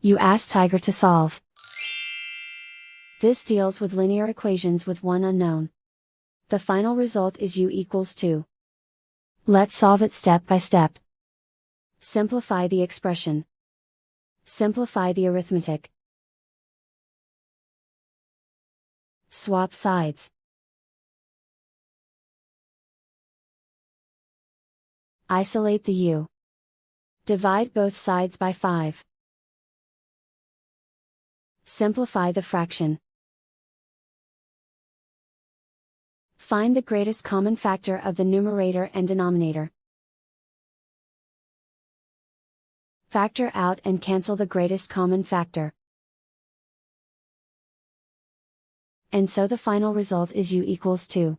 You ask Tiger to solve. This deals with linear equations with one unknown. The final result is u equals 2. Let's solve it step by step. Simplify the expression. Simplify the arithmetic. Swap sides. Isolate the u. Divide both sides by 5. Simplify the fraction. Find the greatest common factor of the numerator and denominator. Factor out and cancel the greatest common factor. And so the final result is u equals 2.